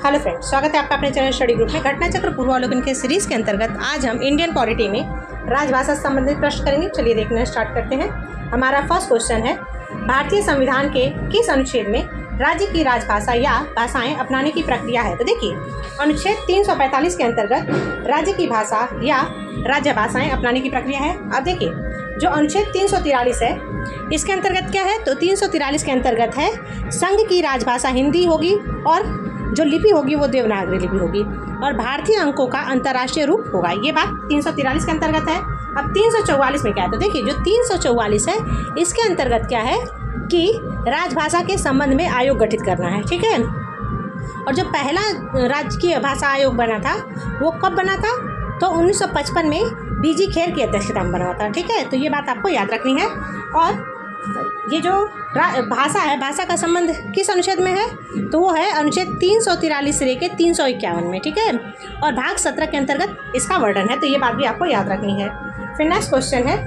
Hello friends, स्वागत है आपका अपने चैनल स्टडी ग्रुप में। घटना चक्र पूर्वावलोकन के सीरीज के अंतर्गत आज हम इंडियन पॉलिटी में राजभाषा से संबंधित प्रश्न करेंगे। चलिए देखना स्टार्ट करते हैं। हमारा फर्स्ट क्वेश्चन है, भारतीय संविधान के किस अनुच्छेद में राज्य की राजभाषा या भाषाएं अपनाने की प्रक्रिया है? तो देखिए, अनुच्छेद 345 के अंतर्गत राज्य की भाषा या राज्य भाषाएं अपनाने की प्रक्रिया है। अब देखिए, जो अनुच्छेद 343 है इसके अंतर्गत क्या है? तो 343 के अंतर्गत है संघ की राजभाषा हिंदी होगी और जो लिपि होगी वो देवनागरी लिपि होगी और भारतीय अंकों का अंतर्राष्ट्रीय रूप होगा। ये बात 343 के अंतर्गत है। अब 344 में क्या है? तो देखिए, जो 344 है इसके अंतर्गत क्या है कि राजभाषा के संबंध में आयोग गठित करना है। ठीक है। और जो पहला राजकीय भाषा आयोग बना था वो कब बना था? तो 1955 में बीजी खेर की अध्यक्षता में बना था। ठीक है। तो ये बात आपको याद रखनी है। और ये जो भाषा है, भाषा का संबंध किस अनुच्छेद में है? तो वो है अनुच्छेद 343 से लेकर 351 में। ठीक है। और भाग 17 के अंतर्गत इसका वर्णन है। तो ये बात भी आपको याद रखनी है। फिर नेक्स्ट क्वेश्चन है,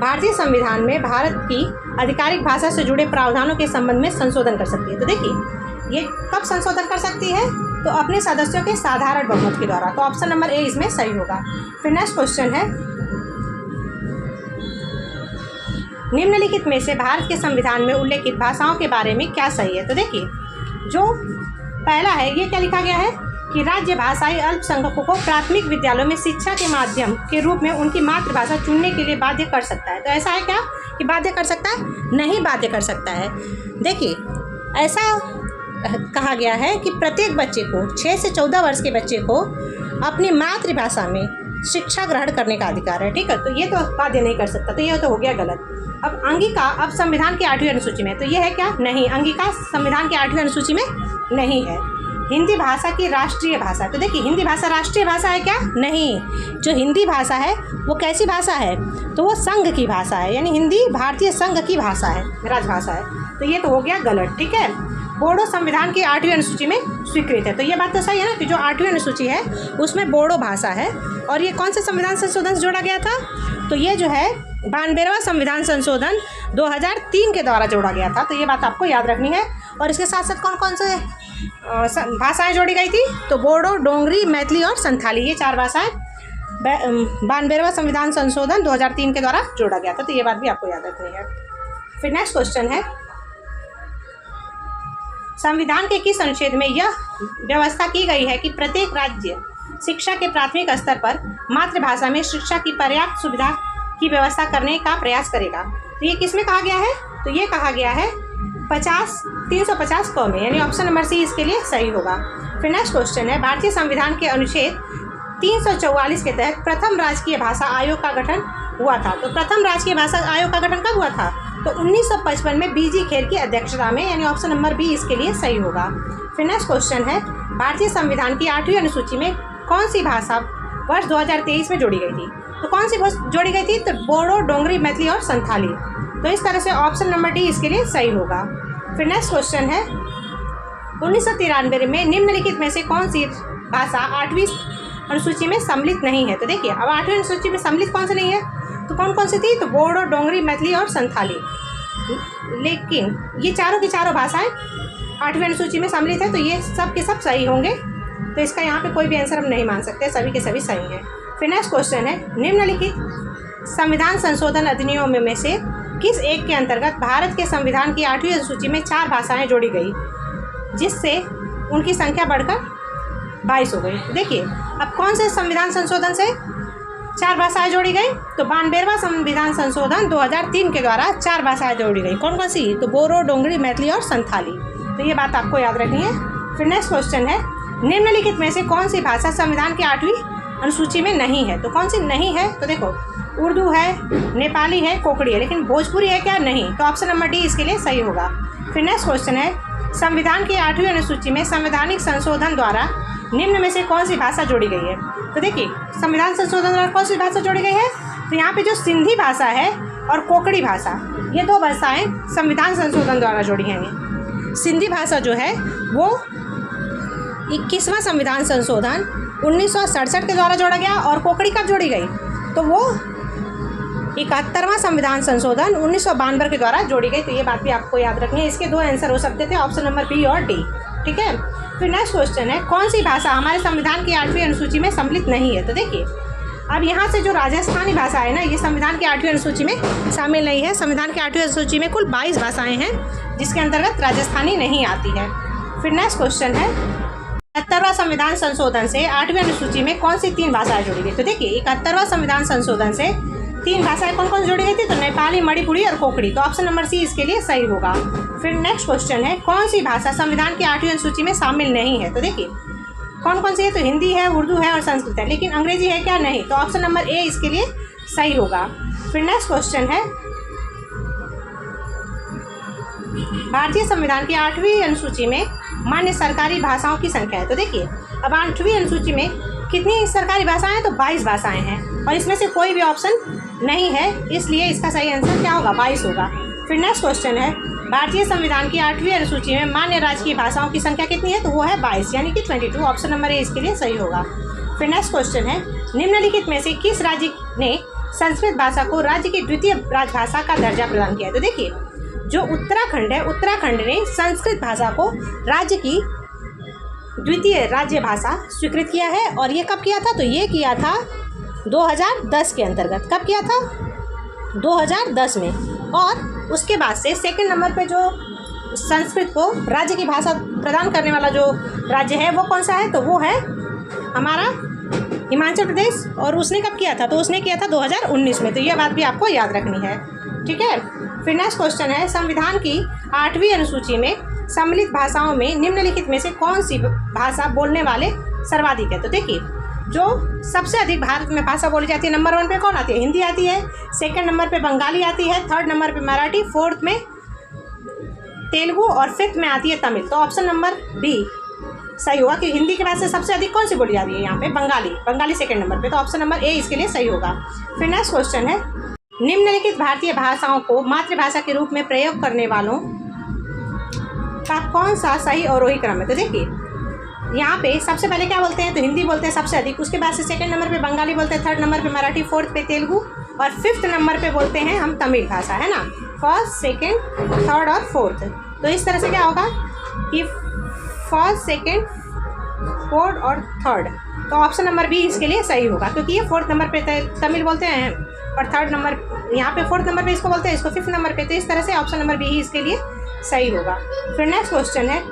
भारतीय संविधान में भारत की आधिकारिक भाषा से जुड़े प्रावधानों के संबंध में संशोधन कर सकती है। तो देखिए, ये कब संशोधन कर सकती है? तो अपने सदस्यों के साधारण बहुमत के द्वारा। तो ऑप्शन नंबर ए इसमें सही होगा। फिर नेक्स्ट क्वेश्चन है, निम्नलिखित में से भारत के संविधान में उल्लेखित भाषाओं के बारे में क्या सही है? तो देखिए, जो पहला है ये क्या लिखा गया है कि राज्य भाषाई अल्पसंख्यकों को प्राथमिक विद्यालयों में शिक्षा के माध्यम के रूप में उनकी मातृभाषा चुनने के लिए बाध्य कर सकता है। तो ऐसा है क्या कि बाध्य कर सकता है? नहीं बाध्य कर सकता है। देखिए, ऐसा कहा गया है कि प्रत्येक बच्चे को 6 से 14 वर्ष के बच्चे को अपनी मातृभाषा में शिक्षा ग्रहण करने का अधिकार है। ठीक है। तो ये तो बाध्य नहीं कर सकता। तो ये तो हो गया गलत। अब अंगिका अब संविधान की 8वीं अनुसूची में, तो ये है क्या? नहीं, अंगिका संविधान की 8वीं अनुसूची में नहीं है। हिंदी भाषा की राष्ट्रीय भाषा, तो देखिए, हिंदी भाषा राष्ट्रीय भाषा है क्या? नहीं। जो हिंदी भाषा है वो कैसी भाषा है? तो वो संघ की भाषा है, यानी हिंदी भारतीय संघ की भाषा है, राजभाषा है। तो ये तो हो गया गलत। ठीक है। बोडो संविधान की 8वीं अनुसूची में स्वीकृत है। तो ये बात तो सही है ना कि जो 8वीं अनुसूची है उसमें बोडो भाषा है। और ये कौन से संविधान संशोधन से जोड़ा गया था? तो ये जो है 92वां संविधान संशोधन 2003 के द्वारा जोड़ा गया था। तो ये बात आपको याद रखनी है। और इसके साथ साथ कौन कौन से भाषाएं जोड़ी गई थी? तो बोडो, डोंगरी, मैथिली और संथाली, ये 4 भाषाएं 92वां संविधान संशोधन 2003 के द्वारा जोड़ा गया था। तो ये बात भी आपको याद रखनी है। फिर नेक्स्ट क्वेश्चन है, संविधान के किस अनुच्छेद में यह व्यवस्था की गई है कि प्रत्येक राज्य शिक्षा के प्राथमिक स्तर पर मातृभाषा में शिक्षा की पर्याप्त सुविधा की व्यवस्था करने का प्रयास करेगा? तो ये किस में कहा गया है? तो ये कहा गया है 350 क में, यानी ऑप्शन नंबर सी इसके लिए सही होगा। फिर नेक्स्ट क्वेश्चन है, भारतीय संविधान के अनुच्छेद 344 के तहत प्रथम राजकीय भाषा आयोग का गठन हुआ था। तो प्रथम राजकीय भाषा आयोग का गठन कब हुआ था? तो 1955 में बीजी खेर की अध्यक्षता में, यानी ऑप्शन नंबर बी इसके लिए सही होगा। फिर नेक्स्ट क्वेश्चन है, भारतीय संविधान की 8वीं अनुसूची में कौन सी भाषा वर्ष 2023 में जोड़ी गई थी? तो कौन सी जोड़ी गई थी? तो बोडो, डोंगरी, मैथिली और संथाली। तो इस तरह से ऑप्शन नंबर डी इसके लिए सही होगा। फिर नेक्स्ट क्वेश्चन है, 1993 में निम्नलिखित में से कौन सी भाषा 8वीं अनुसूची में सम्मिलित नहीं है? तो देखिए, अब 8वीं अनुसूची में सम्मिलित कौन सी नहीं है? तो कौन कौन सी थी? तो बोडो, डोंगरी, मैथिली और संथाली। लेकिन ये चारों की चारों भाषाएं 8वीं अनुसूची में सम्मिलित है। तो ये सब के सब सही होंगे। तो इसका यहाँ पे कोई भी आंसर हम नहीं मान सकते, सभी के सभी सही हैं। फिर नेक्स्ट क्वेश्चन है, निम्नलिखित संविधान संशोधन अधिनियमों में से किस एक के अंतर्गत भारत के संविधान की 8वीं अनुसूची में 4 भाषाएं जोड़ी गई, जिससे उनकी संख्या बढ़कर 22 हो गई? देखिए, अब कौन से संविधान संशोधन से 4 भाषाएं जोड़ी गई? तो 92वां संविधान संशोधन 2003 के द्वारा 4 भाषाएं जोड़ी गई। कौन कौन सी? तो बोडो, डोंगरी, मैथिली और संथाली। तो ये बात आपको याद रखनी है। फिर नेक्स्ट क्वेश्चन है, निम्नलिखित में से कौन सी भाषा संविधान की 8वीं अनुसूची में नहीं है? तो कौन सी नहीं है? तो देखो, उर्दू है, नेपाली है, कोंकणी है, लेकिन भोजपुरी है क्या? नहीं। तो ऑप्शन नंबर डी इसके लिए सही होगा। फिर नेक्स्ट क्वेश्चन है, संविधान की 8वीं अनुसूची में संवैधानिक संशोधन द्वारा निम्न में से कौन सी भाषा जोड़ी गई है? तो देखिए, संविधान संशोधन द्वारा कौन सी भाषा जोड़ी गई है? तो यहाँ पे जो सिंधी भाषा है और कोंकणी भाषा, ये 2 भाषाएं संविधान संशोधन द्वारा जोड़ी हैं। सिंधी भाषा जो है वो 21वां संविधान संशोधन 1967 के द्वारा जोड़ा गया। और कोंकणी कब जोड़ी गई? तो वो 71वां संविधान संशोधन 1992 के द्वारा जोड़ी गई। तो ये बात भी आपको याद रखनी है। इसके 2 आंसर हो सकते थे, ऑप्शन नंबर बी और डी। ठीक है। फिर नेक्स्ट क्वेश्चन है, कौन सी भाषा हमारे संविधान की 8वीं अनुसूची में सम्मिलित नहीं है? तो देखिए, अब यहाँ से जो राजस्थानी भाषा है ना, ये संविधान की 8वीं अनुसूची में शामिल नहीं है। संविधान की 8वीं अनुसूची में कुल 22 भाषाएं हैं, जिसके अंतर्गत राजस्थानी नहीं आती है। फिर नेक्स्ट क्वेश्चन है, 71वां संविधान संशोधन से 8वीं अनुसूची में कौन सी 3 भाषाएं जोड़ी गई? तो देखिए, 71वां संविधान संशोधन से 3 भाषाएं कौन कौन जोड़ी गई थी? तो नेपाली, मणिपुरी और कोंकणी। तो ऑप्शन नंबर सी इसके लिए सही होगा। फिर नेक्स्ट क्वेश्चन है, कौन सी भाषा संविधान की 8वीं अनुसूची में शामिल नहीं है? तो देखिए, कौन कौन सी है? तो हिंदी है, उर्दू है और संस्कृत है, लेकिन अंग्रेजी है क्या? नहीं। तो ऑप्शन नंबर ए इसके लिए सही होगा। फिर नेक्स्ट क्वेश्चन है, भारतीय संविधान की 8वीं अनुसूची में मान्य सरकारी भाषाओं की संख्या है। तो देखिए, अब 8वीं अनुसूची में कितनी सरकारी भाषाएं हैं? तो 22 भाषाएं हैं, और इसमें से कोई भी ऑप्शन नहीं है, इसलिए इसका सही आंसर क्या होगा? 22 होगा। फिर नेक्स्ट क्वेश्चन है, भारतीय संविधान की 8वीं अनुसूची में मान्य राजकीय भाषाओं की संख्या कितनी है? तो वो है 22, यानी कि 22। ऑप्शन नंबर ए इसके लिए सही होगा। फिर नेक्स्ट क्वेश्चन है, निम्नलिखित में से किस राज्य ने संस्कृत भाषा को राज्य की द्वितीय राजभाषा का दर्जा प्रदान किया है? तो देखिए, जो उत्तराखंड है, उत्तराखंड ने संस्कृत भाषा को राज्य की द्वितीय राज्य भाषा स्वीकृत किया है। और ये कब किया था? तो ये किया था 2010 के अंतर्गत। कब किया था? 2010 में। और उसके बाद से सेकंड नंबर पे जो संस्कृत को राज्य की भाषा प्रदान करने वाला जो राज्य है वो कौन सा है? तो वो है हमारा हिमाचल प्रदेश। और उसने कब किया था? तो उसने किया था 2019 में। तो ये बात भी आपको याद रखनी है, ठीक है। फिर नेक्स्ट क्वेश्चन है, संविधान की 8वीं अनुसूची में सम्मिलित भाषाओं में निम्नलिखित में से कौन सी भाषा बोलने वाले सर्वाधिक है? तो देखिए, जो सबसे अधिक भारत में भाषा बोली जाती है, नंबर 1 पे कौन आती है? हिंदी आती है, सेकंड नंबर पे बंगाली आती है, थर्ड नंबर पे मराठी, फोर्थ में तेलुगु और फिफ्थ में आती है तमिल। तो ऑप्शन नंबर बी सही होगा कि हिंदी के बाद से सबसे अधिक कौन सी बोली जा रही है यहाँ पे? बंगाली सेकंड नंबर पे। तो ऑप्शन नंबर ए इसके लिए सही होगा। फिर नेक्स्ट क्वेश्चन है, निम्नलिखित भारतीय भाषाओं को मातृभाषा के रूप में प्रयोग करने वालों का कौन सा सही अवरोही क्रम है? तो देखिए, यहाँ पे सबसे पहले क्या बोलते हैं? तो हिंदी बोलते हैं सबसे अधिक, उसके बाद से सेकंड नंबर पे बंगाली बोलते हैं, थर्ड नंबर पे मराठी, फोर्थ पे तेलुगु और फिफ्थ नंबर पे बोलते हैं हम तमिल भाषा, है ना। फर्स्ट, सेकंड, थर्ड और फोर्थ। तो इस तरह से क्या होगा कि फर्स्ट, सेकंड, फोर्थ और थर्ड। तो ऑप्शन नंबर बी इसके लिए सही होगा, क्योंकि ये फोर्थ नंबर पे तमिल बोलते हैं और थर्ड नंबर यहाँ पे फोर्थ नंबर पे इसको बोलते हैं, इसको फिफ्थ नंबर पे। तो इस तरह से ऑप्शन नंबर बी ही इसके लिए सही होगा। फिर नेक्स्ट क्वेश्चन है,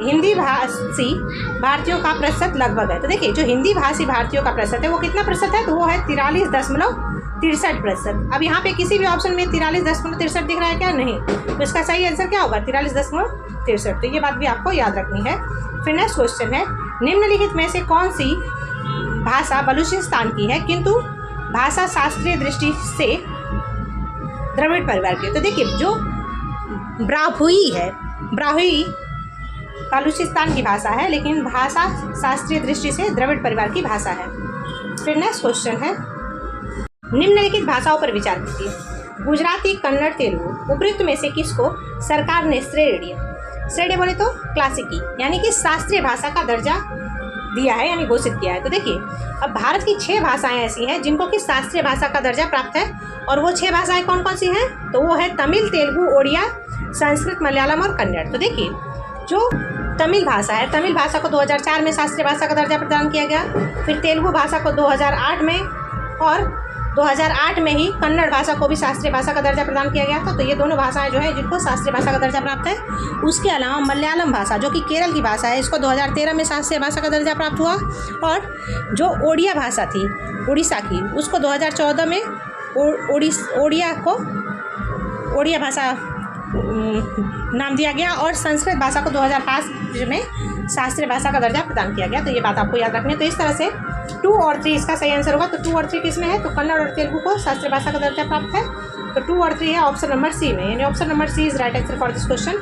हिंदी भाषी भारतीयों का प्रतिशत लगभग है। तो देखिए, जो हिंदी भाषी भारतीयों का प्रतिशत है वो कितना प्रतिशत है? तो वो है 43.63%। अब यहाँ पे किसी भी ऑप्शन में 43.63 दिख रहा है क्या? नहीं। तो इसका सही आंसर क्या होगा? 43.63। तो ये बात भी आपको याद रखनी है। फिर नेक्स्ट क्वेश्चन है, निम्नलिखित में से कौन सी भाषा बलूचिस्तान की है किंतु भाषा शास्त्रीय दृष्टि से द्रविड़ परिवार की? तो देखिए, जो ब्राहुई है, ब्राहुई बलूचिस्तान की भाषा है, लेकिन भाषा शास्त्रीय दृष्टि से द्रविड़ परिवार की भाषा है। फिर नेक्स्ट क्वेश्चन है, निम्नलिखित भाषाओं पर विचार कीजिए। गुजराती, कन्नड़, तेलुगु, उपयुक्त में से किसको सरकार ने श्रेणी बोले तो क्लासिकी यानी कि शास्त्रीय भाषा का दर्जा दिया है, यानी घोषित किया है? तो देखिए, अब भारत की 6 भाषाएं ऐसी हैं जिनको कि शास्त्रीय भाषा का दर्जा प्राप्त है। और वो 6 भाषाएं कौन कौन सी हैं? तो वो है तमिल, तेलुगु, ओडिया, संस्कृत, मलयालम और कन्नड़। तो देखिए, जो तमिल भाषा है, तमिल भाषा को 2004 में शास्त्रीय भाषा का दर्जा प्रदान किया गया। फिर तेलुगु भाषा को 2008 में, और 2008 में ही कन्नड़ भाषा को भी शास्त्रीय भाषा का दर्जा प्रदान किया गया था। तो ये दोनों भाषाएं जो है जिनको शास्त्रीय भाषा का दर्जा प्राप्त है। उसके अलावा मलयालम भाषा, जो कि केरल की भाषा है, इसको 2013 में शास्त्रीय भाषा का दर्जा प्राप्त हुआ। और जो ओडिया भाषा थी उड़ीसा की, उसको 2014 में ओडिया भाषा नाम दिया गया। और संस्कृत भाषा को 2005 में शास्त्रीय भाषा का दर्जा प्रदान किया गया। तो ये बात आपको याद रखनी है। तो इस तरह से 2 और 3 इसका सही आंसर होगा। तो 2 और 3 किसमें है? तो कन्नड़ और तेलुगु को शास्त्रीय भाषा का दर्जा प्राप्त है। तो 2 और 3 है ऑप्शन नंबर सी में, यानी option number C is right answer for this question.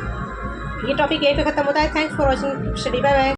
ये टॉपिक यहीं पे खत्म होता है। Thanks for watching study. Bye bye.